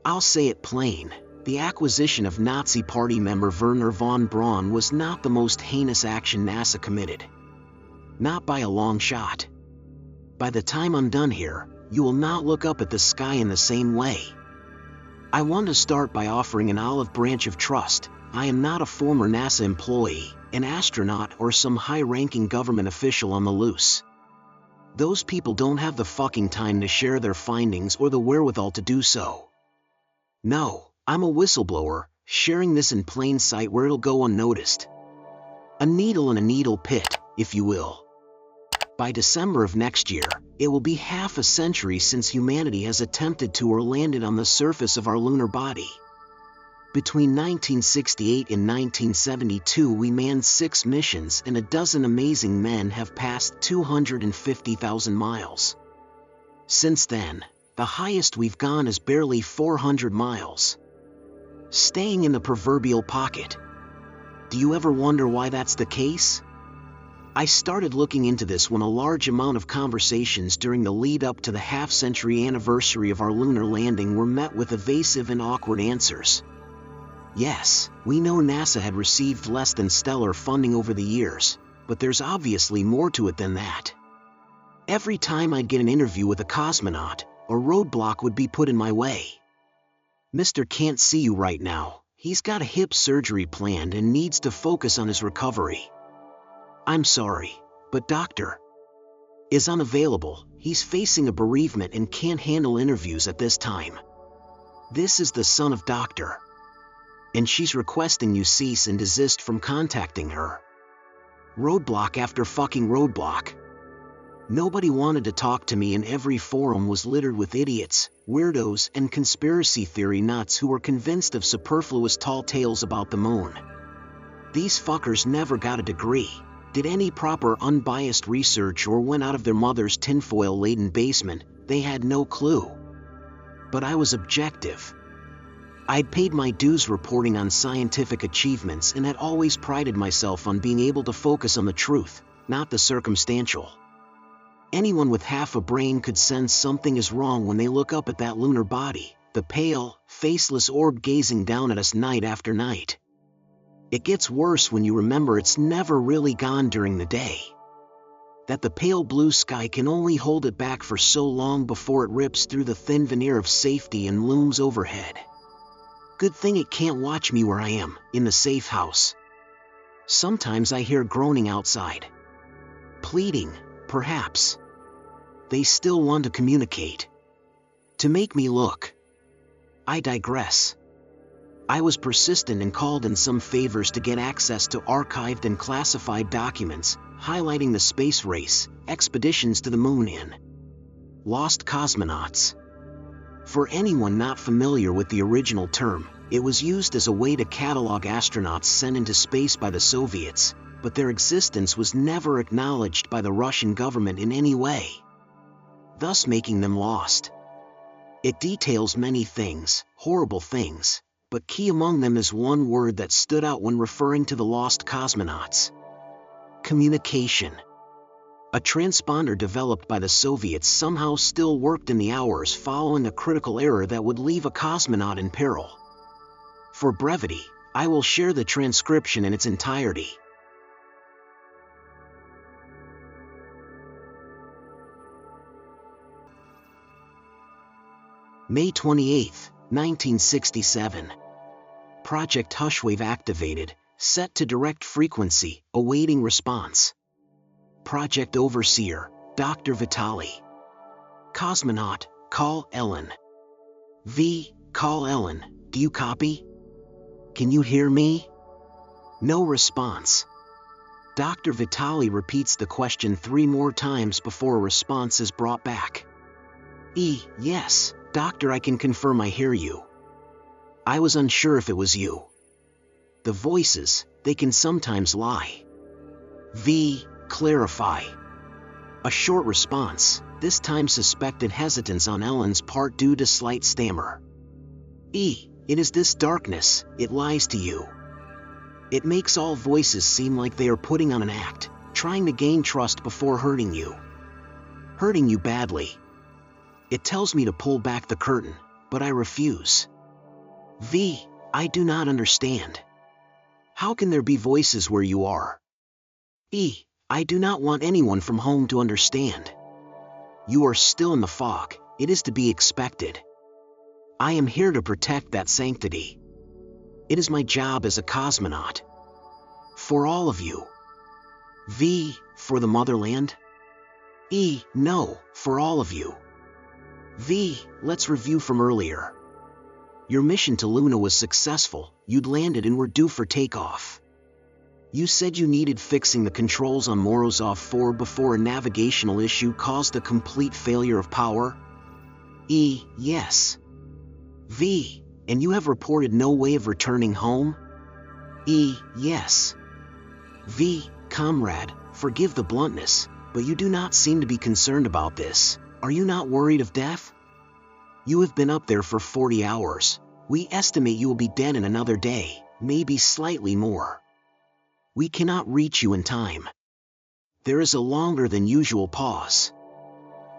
I'll say it plain. The acquisition of Nazi Party member Werner von Braun was not the most heinous action NASA committed. Not by a long shot. By the time I'm done here, you will not look up at the sky in the same way. I want to start by offering an olive branch of trust. I am not a former NASA employee, an astronaut, or some high-ranking government official on the loose. Those people don't have the fucking time to share their findings or the wherewithal to do so. No, I'm a whistleblower, sharing this in plain sight where it'll go unnoticed. A needle in a needle pit, if you will. By December of next year, it will be half a century since humanity has attempted to or landed on the surface of our lunar body. Between 1968 and 1972 we manned 6 missions and a dozen amazing men have passed 250,000 miles. Since then, the highest we've gone is barely 400 miles. Staying in the proverbial pocket. Do you ever wonder why that's the case? I started looking into this when a large amount of conversations during the lead-up to the half-century anniversary of our lunar landing were met with evasive and awkward answers. Yes, we know NASA had received less than stellar funding over the years, but there's obviously more to it than that. Every time I'd get an interview with a cosmonaut, a roadblock would be put in my way. Mr. Can't see you right now. He's got a hip surgery planned and needs to focus on his recovery. I'm sorry, but Doctor is unavailable. He's facing a bereavement and can't handle interviews at this time. This is the son of Doctor. And she's requesting you cease and desist from contacting her. Roadblock after fucking roadblock. Nobody wanted to talk to me and every forum was littered with idiots, weirdos, and conspiracy theory nuts who were convinced of superfluous tall tales about the moon. These fuckers never got a degree, did any proper unbiased research, or went out of their mother's tinfoil-laden basement. They had no clue. But I was objective. I'd paid my dues reporting on scientific achievements and had always prided myself on being able to focus on the truth, not the circumstantial. Anyone with half a brain could sense something is wrong when they look up at that lunar body, the pale, faceless orb gazing down at us night after night. It gets worse when you remember it's never really gone during the day. That the pale blue sky can only hold it back for so long before it rips through the thin veneer of safety and looms overhead. Good thing it can't watch me where I am, in the safe house. Sometimes I hear groaning outside. Pleading, perhaps. They still want to communicate. To make me look. I digress. I was persistent and called in some favors to get access to archived and classified documents, highlighting the space race, expeditions to the moon and lost cosmonauts. For anyone not familiar with the original term, it was used as a way to catalog astronauts sent into space by the Soviets, but their existence was never acknowledged by the Russian government in any way, thus making them lost. It details many things, horrible things, but key among them is one word that stood out when referring to the lost cosmonauts. Communication. A transponder developed by the Soviets somehow still worked in the hours following a critical error that would leave a cosmonaut in peril. For brevity, I will share the transcription in its entirety. May 28, 1967. Project Hushwave activated, set to direct frequency, awaiting response. Project Overseer, Dr. Vitali. Cosmonaut, call Ellen. Call Ellen, do you copy? Can you hear me? No response. Dr. Vitali repeats the question 3 more times before a response is brought back. Yes, Doctor, I can confirm I hear you. I was unsure if it was you. The voices, they can sometimes lie. Clarify. A short response, this time suspected hesitance on Ellen's part due to slight stammer. It is this darkness, it lies to you. It makes all voices seem like they are putting on an act, trying to gain trust before hurting you. Hurting you badly. It tells me to pull back the curtain, but I refuse. V, I do not understand. How can there be voices where you are? E, I do not want anyone from home to understand. You are still in the fog, it is to be expected. I am here to protect that sanctity. It is my job as a cosmonaut. For all of you. V, for the motherland? E, no, for all of you. V, let's review from earlier. Your mission to Luna was successful, you'd landed and were due for takeoff. You said you needed fixing the controls on Morozov 4 before a navigational issue caused a complete failure of power? E, yes. V, and you have reported no way of returning home? E, yes. V, comrade, forgive the bluntness, but you do not seem to be concerned about this. Are you not worried of death? You have been up there for 40 hours. We estimate you will be dead in another day, maybe slightly more. We cannot reach you in time. There is a longer than usual pause.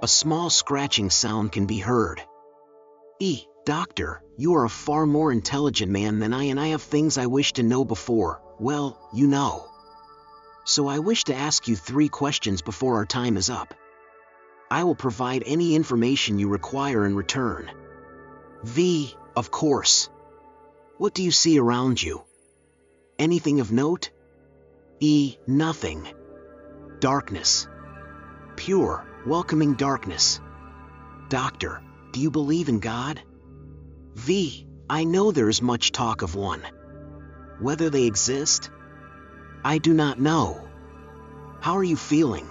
A small scratching sound can be heard. E, Doctor, you are a far more intelligent man than I, and I have things I wish to know before, well, you know. So I wish to ask you 3 questions before our time is up. I will provide any information you require in return. V, of course. What do you see around you? Anything of note? E, nothing. Darkness. Pure, welcoming darkness. Doctor, do you believe in God? V, I know there is much talk of one. Whether they exist? I do not know. How are you feeling?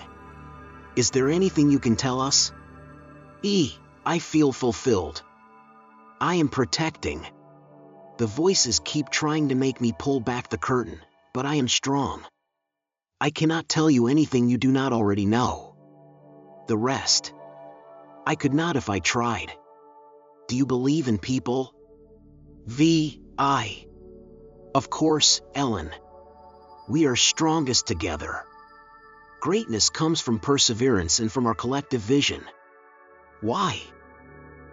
Is there anything you can tell us? E, I feel fulfilled. I am protecting. The voices keep trying to make me pull back the curtain, but I am strong. I cannot tell you anything you do not already know. The rest. I could not if I tried. Do you believe in people? V, I. Of course, Ellen. We are strongest together. Greatness comes from perseverance and from our collective vision. Why?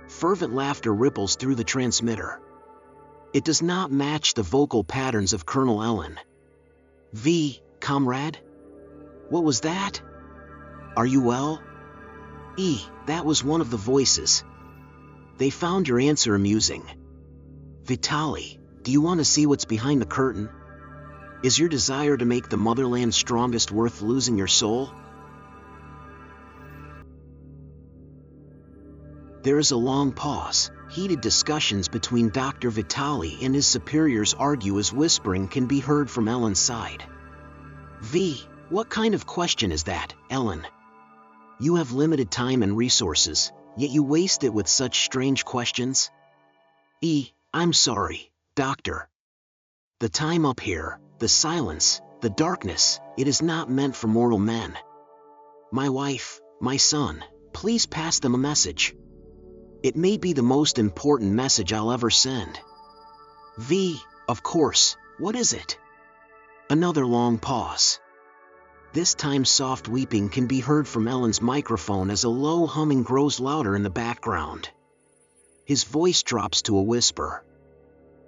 Fervent laughter ripples through the transmitter. It does not match the vocal patterns of Colonel Ellen. V, comrade? What was that? Are you well? E, that was one of the voices. They found your answer amusing. Vitali, do you want to see what's behind the curtain? Is your desire to make the motherland strongest worth losing your soul? There is a long pause. Heated discussions between Dr. Vitali and his superiors argue as whispering can be heard from Ellen's side. V, what kind of question is that, Ellen? You have limited time and resources, yet you waste it with such strange questions? E, I'm sorry, Doctor. The time up here, the silence, the darkness, it is not meant for mortal men. My wife, my son, please pass them a message. It may be the most important message I'll ever send. V, of course, what is it? Another long pause. This time soft weeping can be heard from Ellen's microphone as a low humming grows louder in the background. His voice drops to a whisper.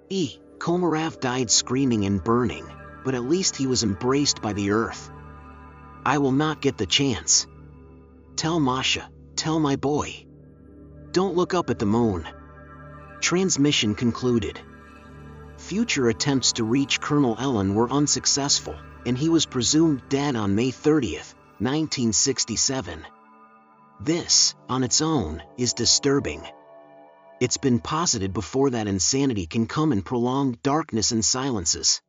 E, Komarov died screaming and burning, but at least he was embraced by the earth. I will not get the chance. Tell Masha, tell my boy. Don't look up at the moon. Transmission concluded. Future attempts to reach Colonel Ellen were unsuccessful, and he was presumed dead on May 30th, 1967. This, on its own, is disturbing. It's been posited before that insanity can come in prolonged darkness and silences.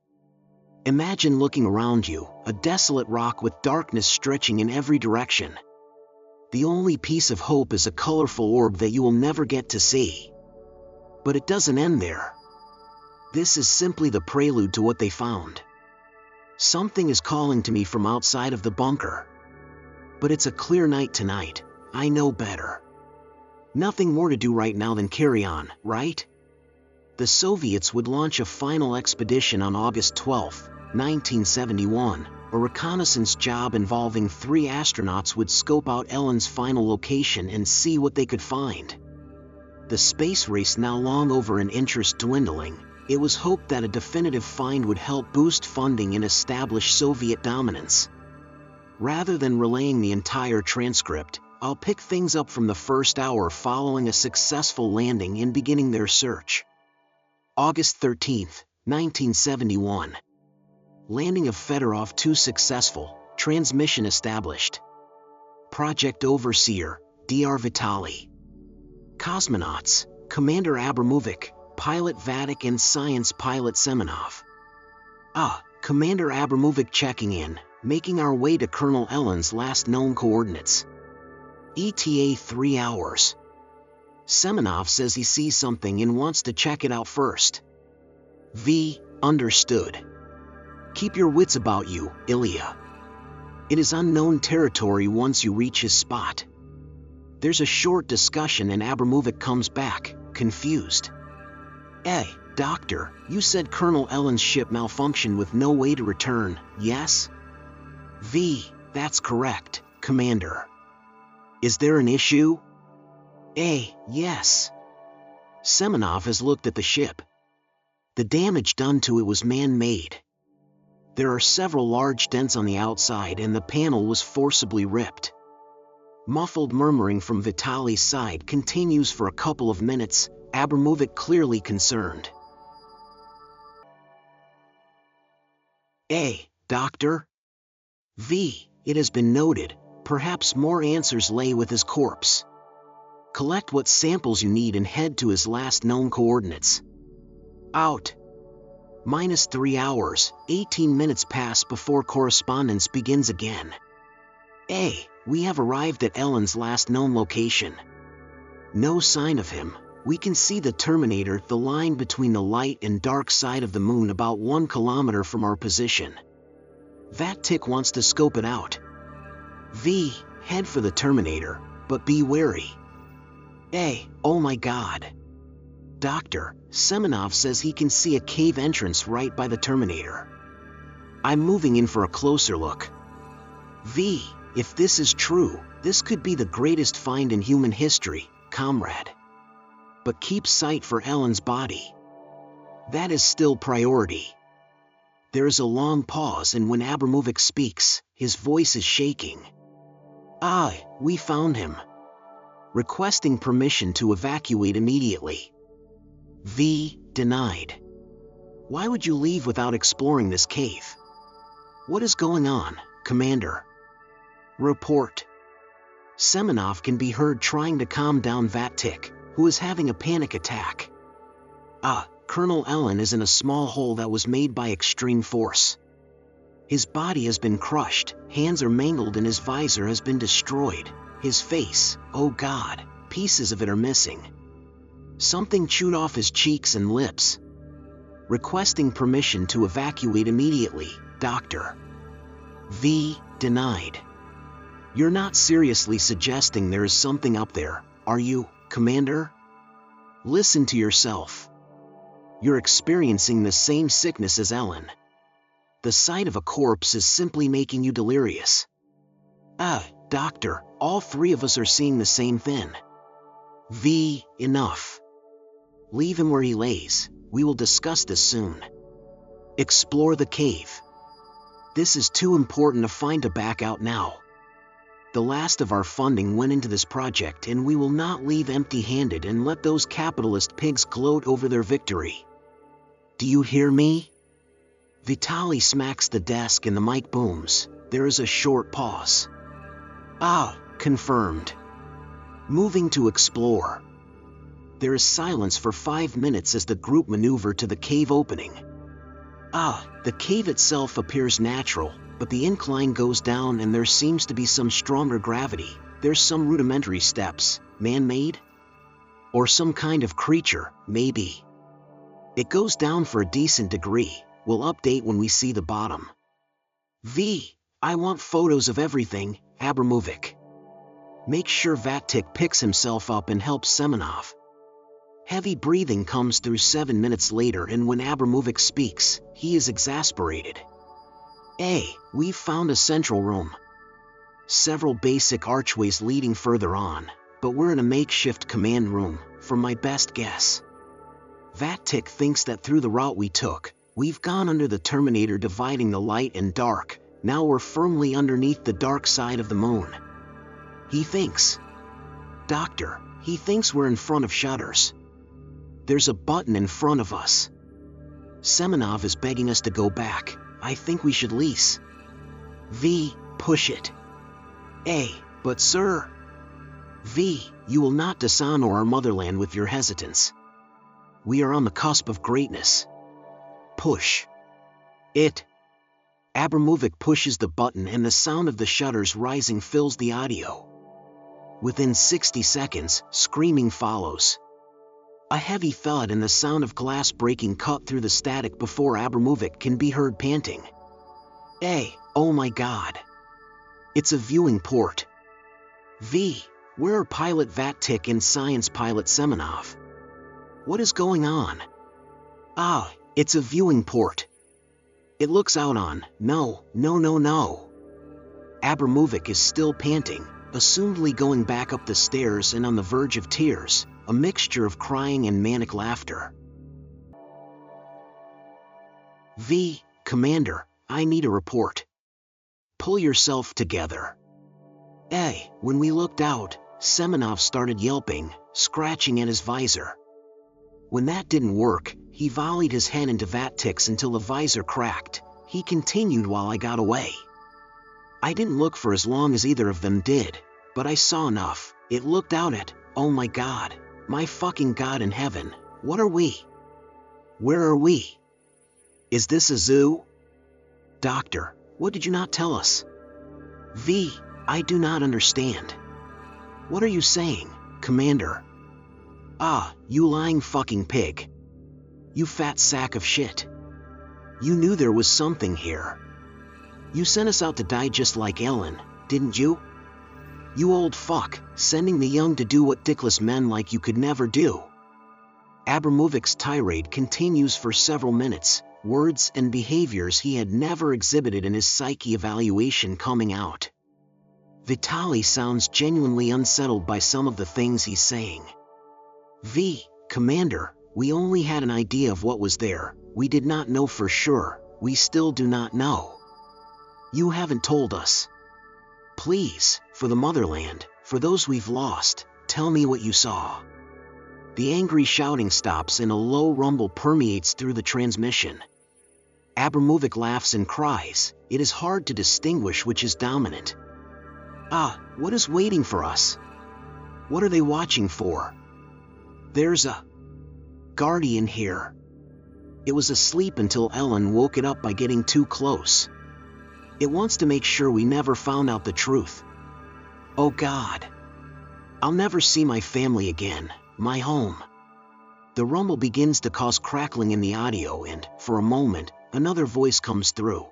Imagine looking around you, a desolate rock with darkness stretching in every direction. The only piece of hope is a colorful orb that you will never get to see. But it doesn't end there. This is simply the prelude to what they found. Something is calling to me from outside of the bunker. But it's a clear night tonight, I know better. Nothing more to do right now than carry on, right? The Soviets would launch a final expedition on August 12, 1971. A reconnaissance job involving 3 astronauts would scope out Ellen's final location and see what they could find. The the space race now long over and interest dwindling, it was hoped that a definitive find would help boost funding and establish Soviet dominance. Rather than relaying the entire transcript, I'll pick things up from the first hour following a successful landing and beginning their search. August 13, 1971. Landing of Fedorov 2 successful, transmission established. Project Overseer, Dr. Vitaly. Cosmonauts, Commander Abramovich, Pilot Vatic and Science Pilot Semenov. Commander Abramovich checking in, making our way to Colonel Ellen's last known coordinates. ETA 3 hours. Semenov says he sees something and wants to check it out first. V. Understood. Keep your wits about you, Ilya. It is unknown territory once you reach his spot. There's a short discussion and Abramovich comes back, confused. Hey, Doctor, you said Colonel Ellen's ship malfunctioned with no way to return, yes? V. That's correct, Commander. Is there an issue? A. Yes. Semenov has looked at the ship. The damage done to it was man-made. There are several large dents on the outside and the panel was forcibly ripped. Muffled murmuring from Vitaly's side continues for a couple of minutes, Abramovich clearly concerned. A. Doctor? V. It has been noted, perhaps more answers lay with his corpse. Collect what samples you need and head to his last known coordinates. Out. -3 hours, 18 minutes pass before correspondence begins again. A. We have arrived at Ellen's last known location. No sign of him. We can see the Terminator, the line between the light and dark side of the moon about 1 kilometer from our position. Vatic wants to scope it out. V. Head for the Terminator, but be wary. A. Oh my God. Doctor, Semenov says he can see a cave entrance right by the Terminator. I'm moving in for a closer look. V. If this is true, this could be the greatest find in human history, comrade. But keep sight for Ellen's body. That is still priority. There is a long pause and when Abramovich speaks, his voice is shaking. We found him. Requesting permission to evacuate immediately. V. Denied. Why would you leave without exploring this cave? What is going on, Commander? Report. Semenov can be heard trying to calm down Vatic, who is having a panic attack. Colonel Ellen is in a small hole that was made by extreme force. His body has been crushed, hands are mangled and his visor has been destroyed. His face, oh God, pieces of it are missing. Something chewed off his cheeks and lips. Requesting permission to evacuate immediately, Doctor. V. Denied. You're not seriously suggesting there is something up there, are you, Commander? Listen to yourself. You're experiencing the same sickness as Ellen. The sight of a corpse is simply making you delirious. Doctor, all three of us are seeing the same thing. V. Enough. Leave him where he lays. We will discuss this soon. Explore the cave. This is too important to find to back out now. The last of our funding went into this project and we will not leave empty-handed and let those capitalist pigs gloat over their victory. Do you hear me? Vitaly smacks the desk and the mic booms. There is a short pause. Confirmed. Moving to explore. There is silence for 5 minutes as the group maneuver to the cave opening. The cave itself appears natural, but the incline goes down and there seems to be some stronger gravity. There's some rudimentary steps, man-made? Or some kind of creature, maybe. It goes down for a decent degree. We'll update when we see the bottom. V. I want photos of everything, Abramovich. Make sure Vatic picks himself up and helps Semenov. Heavy breathing comes through 7 minutes later and when Abramovich speaks, he is exasperated. We've found a central room. Several basic archways leading further on, but we're in a makeshift command room, from my best guess. Vatic thinks that through the route we took, we've gone under the Terminator dividing the light and dark, now we're firmly underneath the dark side of the moon. He thinks. Doctor, he thinks we're in front of shutters. There's a button in front of us. Semenov is begging us to go back. I think we should lease. V, push it. A, but sir. V, you will not dishonor our motherland with your hesitance. We are on the cusp of greatness. Push. It. Abramovic pushes the button and the sound of the shutters rising fills the audio. Within 60 seconds, screaming follows. A heavy thud and the sound of glass breaking cut through the static before Abramovic can be heard panting. Oh my God. It's a viewing port. V, where are Pilot Vatic and Science Pilot Semenov? What is going on? Ah, it's a viewing port. It looks out on, no. Abramovic is still panting, assumedly going back up the stairs and on the verge of tears, a mixture of crying and manic laughter. V, Commander, I need a report. Pull yourself together. When we looked out, Semenov started yelping, scratching at his visor. When that didn't work, he volleyed his head into Vatic's until the visor cracked. He continued while I got away. I didn't look for as long as either of them did, but I saw enough. It looked out at, oh my God, my fucking God in heaven, what are we? Where are we? Is this a zoo? Doctor, what did you not tell us? V, I do not understand. What are you saying, Commander? Ah, you lying fucking pig. You fat sack of shit. You knew there was something here. You sent us out to die just like Ellen, didn't you? You old fuck, sending the young to do what dickless men like you could never do. Abramovic's tirade continues for several minutes, words and behaviors he had never exhibited in his psyche evaluation coming out. Vitaly sounds genuinely unsettled by some of the things he's saying. V, Commander, we only had an idea of what was there, we did not know for sure, we still do not know. You haven't told us. Please, for the motherland, for those we've lost, tell me what you saw. The angry shouting stops and a low rumble permeates through the transmission. Abramovic laughs and cries, it is hard to distinguish which is dominant. Ah, what is waiting for us? What are they watching for? There's a guardian here. It was asleep until Ellen woke it up by getting too close. It wants to make sure we never found out the truth. Oh God. I'll never see my family again, my home. The rumble begins to cause crackling in the audio and, for a moment, another voice comes through.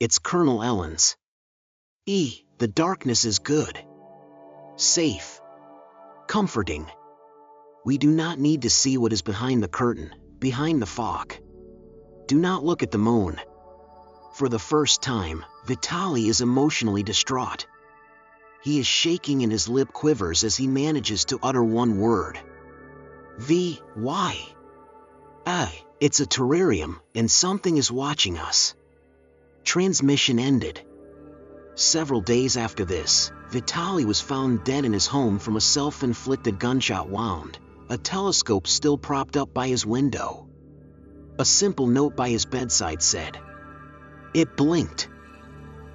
It's Colonel Ellen's. The darkness is good. Safe. Comforting. We do not need to see what is behind the curtain, behind the fog. Do not look at the moon. For the first time, Vitaly is emotionally distraught. He is shaking and his lip quivers as he manages to utter one word. V, why? It's a terrarium, and something is watching us. Transmission ended. Several days after this, Vitaly was found dead in his home from a self-inflicted gunshot wound, a telescope still propped up by his window. A simple note by his bedside said, "It blinked."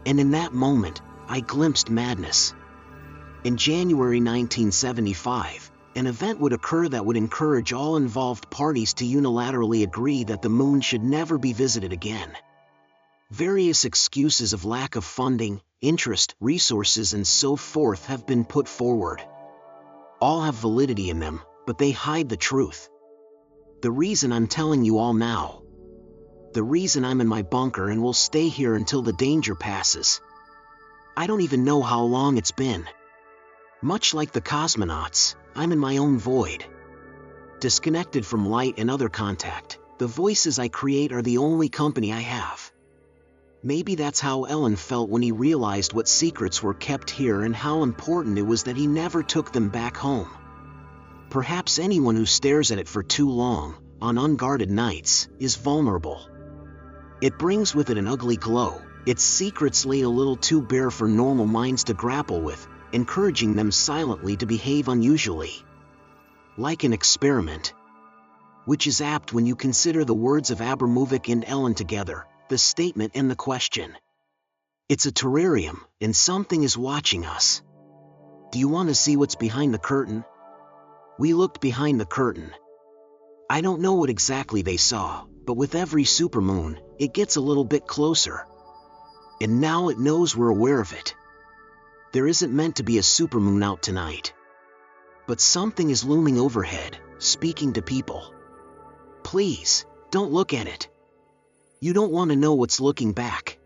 And in that moment, I glimpsed madness. In January 1975, an event would occur that would encourage all involved parties to unilaterally agree that the moon should never be visited again. Various excuses of lack of funding, interest, resources and so forth have been put forward. All have validity in them, but they hide the truth. The reason I'm telling you all now. The reason I'm in my bunker and will stay here until the danger passes. I don't even know how long it's been. Much like the cosmonauts, I'm in my own void. Disconnected from light and other contact, the voices I create are the only company I have. Maybe that's how Ellen felt when he realized what secrets were kept here and how important it was that he never took them back home. Perhaps anyone who stares at it for too long, on unguarded nights, is vulnerable. It brings with it an ugly glow. Its secrets lay a little too bare for normal minds to grapple with, encouraging them silently to behave unusually. Like an experiment. Which is apt when you consider the words of Abramovic and Ellen together, the statement and the question. It's a terrarium, and something is watching us. Do you want to see what's behind the curtain? We looked behind the curtain. I don't know what exactly they saw, but with every supermoon, it gets a little bit closer. And now it knows we're aware of it. There isn't meant to be a supermoon out tonight. But something is looming overhead, speaking to people. Please, don't look at it. You don't want to know what's looking back.